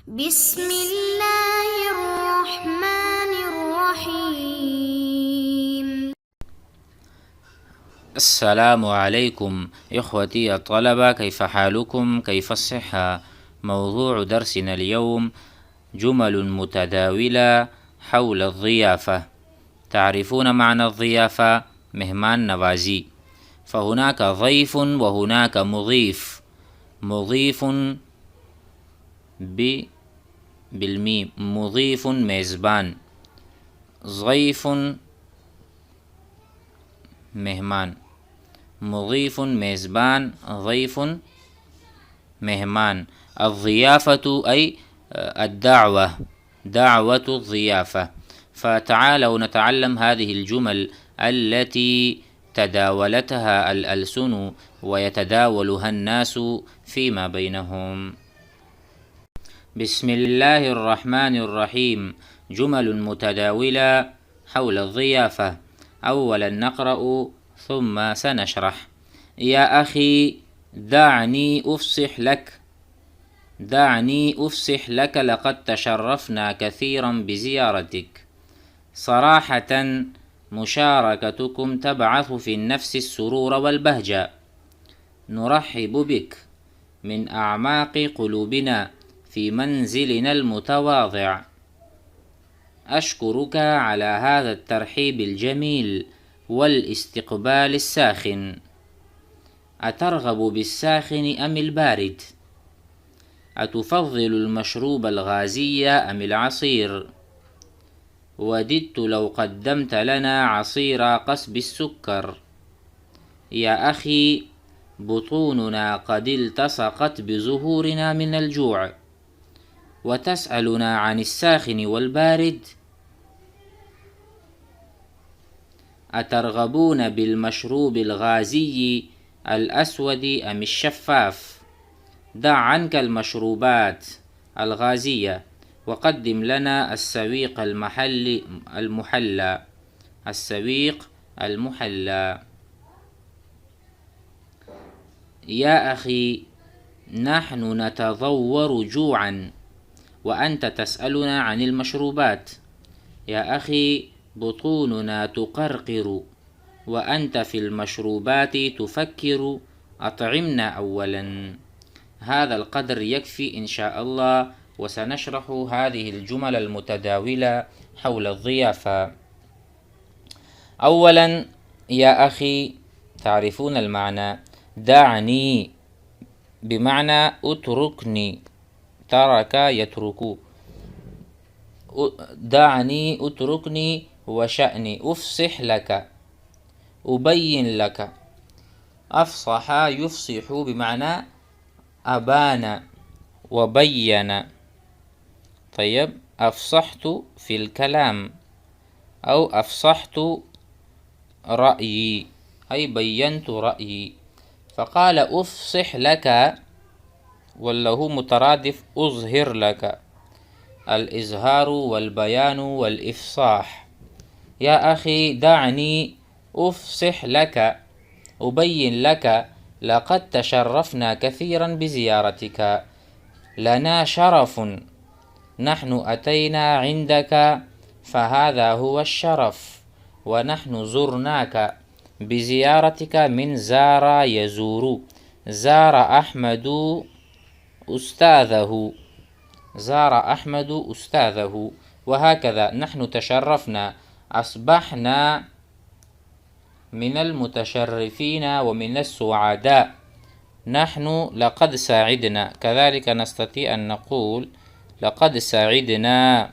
بسم الله الرحمن الرحيم. السلام عليكم إخوتي الطلبة، كيف حالكم؟ كيف الصحة؟ موضوع درسنا اليوم جمل متداولة حول الضيافة. تعرفون معنى الضيافة؟ مهمان نوازي. فهناك ضيف وهناك مضيف. مضيف بالميم، مضيف ميزبان، ضيف مهمان. مضيف ميزبان، ضيف مهمان. الضيافة أي الدعوة، دعوة الضيافة. فتعالوا نتعلم هذه الجمل التي تداولتها الألسن ويتداولها الناس فيما بينهم. بسم الله الرحمن الرحيم. جمل متداولة حول الضيافة. أولا نقرأ ثم سنشرح. يا أخي دعني أفصح لك، دعني أفصح لك، لقد تشرفنا كثيرا بزيارتك. صراحة مشاركتكم تبعث في النفس السرور والبهجة. نرحب بك من أعماق قلوبنا في منزلنا المتواضع. أشكرك على هذا الترحيب الجميل والاستقبال الساخن. أترغب بالساخن أم البارد؟ أتفضل المشروب الغازي أم العصير؟ وددت لو قدمت لنا عصير قصب السكر. يا أخي بطوننا قد التصقت بظهورنا من الجوع، وتسألنا عن الساخن والبارد؟ أترغبون بالمشروب الغازي الأسود أم الشفاف؟ دع عنك المشروبات الغازية وقدم لنا السويق المحلى. السويق المحلى. يا أخي نحن نتضور جوعا وأنت تسألنا عن المشروبات. يا أخي بطوننا تقرقر وأنت في المشروبات تفكر. أطعمنا أولا. هذا القدر يكفي إن شاء الله، وسنشرح هذه الجمل المتداولة حول الضيافة. أولا يا أخي، تعرفون المعنى. دعني بمعنى اتركني، ترك يترك. دعني اتركني وشأني. أفصح لك أبين لك. أفصح يفصح بمعنى أبان وبين. طيب، أفصحت في الكلام أو أفصحت رأيي أي بينت رأيي. فقال أفصح لك وله مترادف أظهر لك، الإظهار والبيان والإفصاح. يا أخي دعني أفصح لك أبين لك، لقد تشرفنا كثيرا بزيارتك. لنا شرف، نحن أتينا عندك فهذا هو الشرف، ونحن زرناك بزيارتك من زار يزور. زار أحمد أستاذه، زار أحمد أستاذه، وهكذا. نحن تشرفنا، أصبحنا من المتشرفين ومن السعداء. نحن لقد سعدنا، كذلك نستطيع أن نقول لقد سعدنا،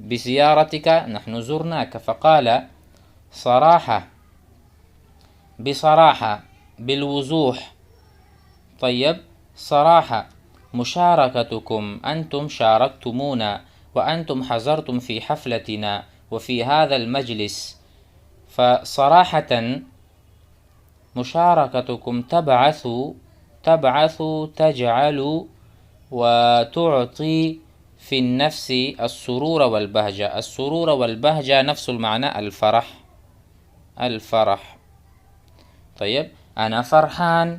بزيارتك، نحن زرناك. فقال صراحة، بصراحة، بالوضوح. طيب، صراحة مشاركتكم، أنتم شاركتمونا وأنتم حضرتم في حفلتنا وفي هذا المجلس. فصراحة مشاركتكم تبعث تجعل وتعطي في النفس السرور والبهجة. السرور والبهجة نفس المعنى، الفرح. الفرح. طيب، أنا فرحان،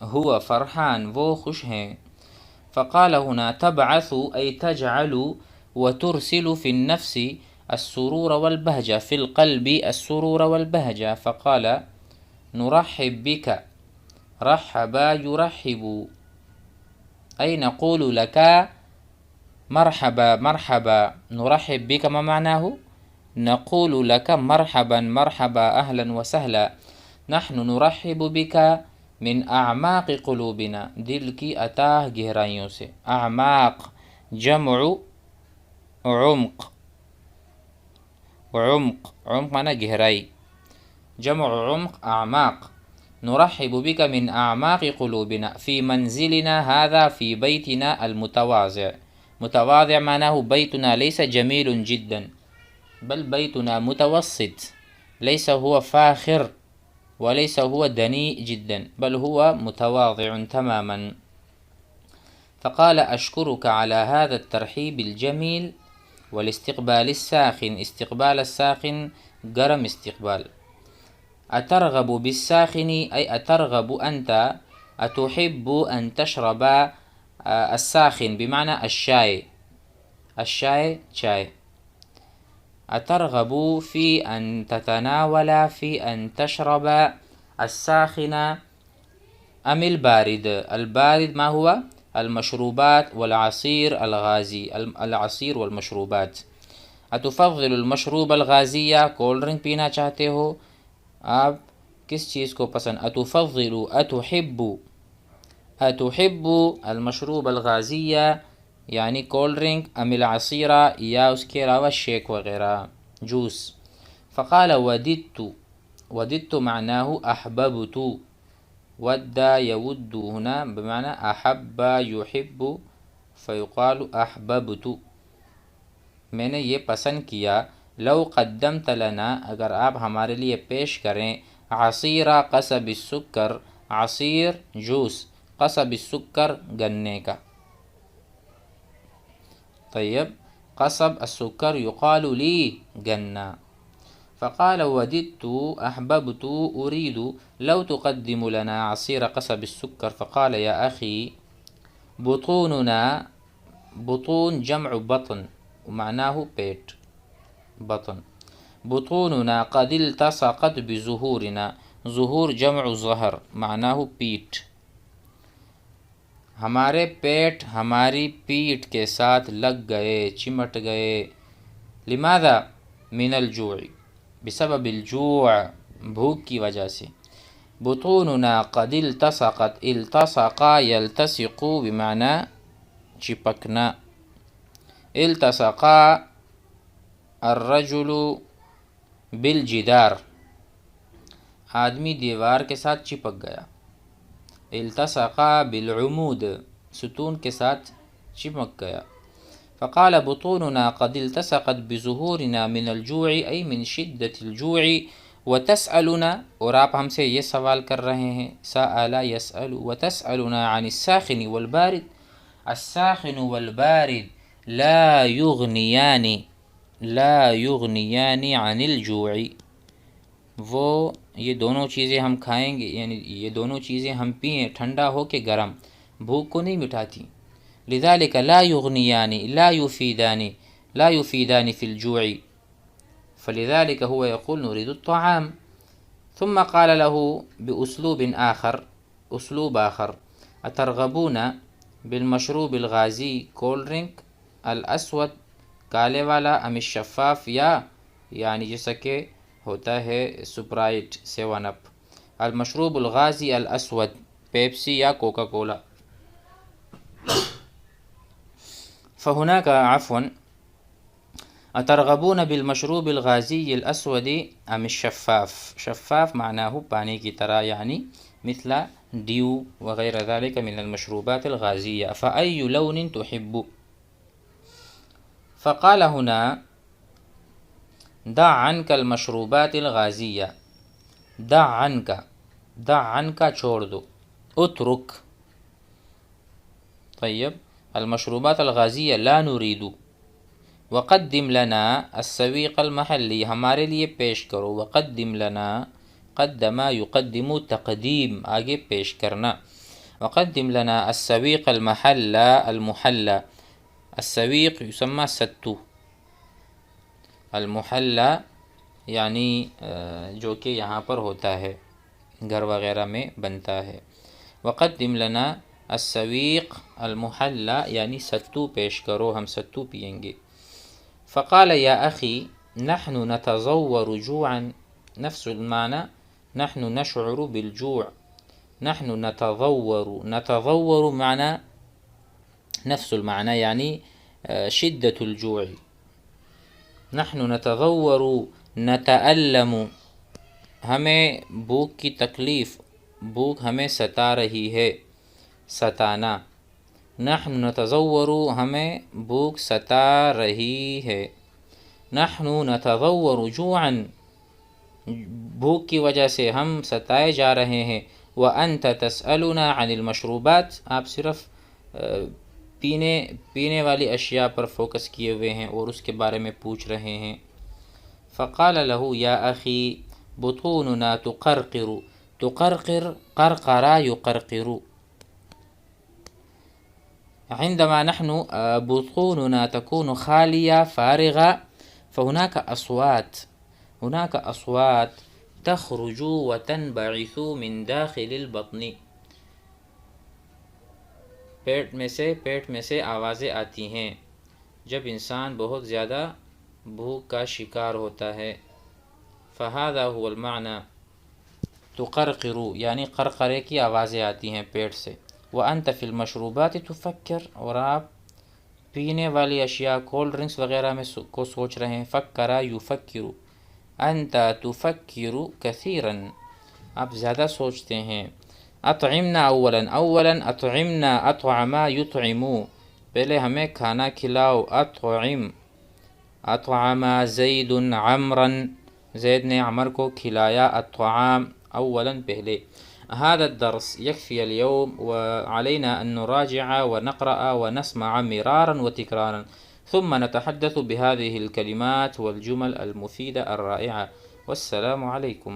ہوا فرحان وہ خوش ہیں. فقال هنا تبعث أي تجعل وترسل في النفس السرور والبهجة، في القلب السرور والبهجة. فقال نرحب بك، رحب يرحب، أي نقول لك مرحبا مرحبا. نرحب بك ما معناه؟ نقول لك مرحبا مرحبا أهلا وسهلا. نحن نرحب بك من اعماق قلوبنا، دل کی اتاہ گہرائیوں سے. اعماق جمع عمق، عمق عمق معنی گہرائی، جمع عمق اعماق. نرحب بك من اعماق قلوبنا في منزلنا هذا، في بيتنا المتواضع. متواضع معناه بيتنا ليس جميل جدا بل بيتنا متوسط، ليس هو فاخر وليس هو دنيء جدا بل هو متواضع تماما. فقال أشكرك على هذا الترحيب الجميل والاستقبال الساخن. استقبال الساخن گرم استقبال. أترغب بالساخن أي أترغب أنت، أتحب أن تشرب الساخن بمعنى الشاي، الشاي شاي. أترغب في أن تتناول، في أن تشرب الساخن أم البارد؟ البارد ما هو؟ المشروبات والعصير الغازي، العصير والمشروبات. أتفضل المشروب الغازية؟ کولڈ ڈرنک پینا چاہتے ہو آپ، کس چیز کو پسند؟ أتفضل، أتحب، أتحب المشروب الغازية یعنی کولڈ ڈرنک، ام العصیرہ یا اس کے علاوہ شیک وغیرہ جوس. فقال وددت، وددت معناه احببت، ود يود هنا بمعنى احب يحب، فيقال احببت، میں نے یہ پسند کیا. لو قدمت لنا، اگر آپ ہمارے لیے پیش کریں، عصیرہ قصب السکر، عصیر جوس، قصب السکر گنے کا. طيب قصب السكر يقال لي جنة. فقال وددت أحببت أريد لو تقدم لنا عصير قصب السكر. فقال يا أخي بطوننا، بطون جمع بطن ومعناه بيت، بطن. بطوننا قد التصقت بظهورنا، ظهور جمع ظهر معناه پیٹ. ہمارے پیٹ ہماری پیٹھ کے ساتھ لگ گئے، چمٹ گئے. لماذا؟ من الجوع، بسبب الجوع، بھوک کی وجہ سے. بطوننا قد التصقت، التصق يلتصق بمعنى چپکنا. التصق الرجل بالجدار، آدمی دیوار کے ساتھ چپک گیا. التصق بالعمود، ستون کے ساتھ چمک گیا. فقال بطوننا قد التصقت بظهورنا من الجوع أي من شدة الجوع. وتسألنا، اور آپ ہم سے یہ سوال کر رہے ہیں، سأل يسأل. وتسألنا عن الساخن والبارد. الساخن والبارد لا يغنيان، لا يغنيان عن الجوع. وہ یہ دونوں چیزیں ہم کھائیں گے، یعنی یہ دونوں چیزیں ہم پئیں ٹھنڈا ہو کے گرم، بھوک کو نہیں مٹاتی. لذلك لا يغنيان لا يفيدان، لا يفيدان في الجوع. فلذلك هو يقول نريد الطعام. ثم قال له بأسلوب آخر، أسلوب آخر، أترغبون بالمشروب الغازي کولڈ ڈرنک الاسود کالے والا، ام الشفاف، یا یعنی جیسا کہ ہوتا ہے سپرائٹ، سیون اپ. المشروب الغازی الاسود، پیپسی یا کوکا کولا. فهناك عفوا أترغبون بالمشروب الغازي الأسود أم الشفاف؟ شفاف معناه پانی کی طرح، یعنی مثل ڈیو وغیرہ ذلك من المشروبات الغازية. فأي لون تحب؟ فقال هنا دع عنك المشروبات الغازية. دع عنك، دع عنك چھوڑ دو. اترك. طيب المشروبات الغازية لا نريد. وقدم لنا السويق المحلي، ہمارے لیے پیش کرو. وقدم لنا، قدم يقدم تقدیم، آگے پیش کرنا. وقدم لنا السويق المحلى. السويق يسمى ستو، المحلى یعنی جو کہ یہاں پر ہوتا ہے، گھر وغیرہ میں بنتا ہے. وقدم لنا السویق المحلى یعنی ستو پیش کرو، ہم ستو پئیں گے. فقال یا اخی نحن نتضور جوعا، نفس المعنى، نحن نشعر بالجوع. نحن نتضور معنى نفس المعنى یعنی شدة الجوع. نحن نتضور نتألم، ہمیں بھوک کی تکلیف، بھوک ہمیں ستا رہی ہے، ستانا. نحن نتضور ہمیں بھوک ستا رہی ہے. نحن نتضور جوعا، بھوک کی وجہ سے ہم ستائے جا رہے ہیں. وأنت تسألنا عن المشروبات، آپ صرف پینے والی اشیاء پر فوکس کیے ہوئے ہیں اور اس کے بارے میں پوچھ رہے ہیں. فقال له یا اخی بطوننا تقرقر، تقرقر قرقرا يقرقر. عندما نحن بطوننا تكون خالية فارغة فهناك أصوات تخرج وتنبعث من داخل البطن. پیٹ میں سے آوازیں آتی ہیں جب انسان بہت زیادہ بھوک کا شکار ہوتا ہے. فهذا هو المعنى، تقرقر یعنی قرقرے کی آوازیں آتی ہیں پیٹ سے. وأنت في المشروبات تفکر، اور آپ پینے والی اشیاء کولڈ ڈرنکس وغیرہ میں کو سوچ رہے ہیں. فکر یفکر، انت تفکر کثیرا، آپ زیادہ سوچتے ہیں. اطعمنا اولا اطعمنا، اطعما یطعمو، پہلے ہمیں کھانا کھلاؤ. اطعما زید عمرا، زید نے عمر کو کھلایا الطعام اولا پہلے. هذا الدرس يكفي اليوم، وعلينا أن نراجع ونقرأ ونسمع مرارا وتكرارا، ثم نتحدث بهذه الكلمات والجمل المفيدة الرائعة. والسلام عليكم.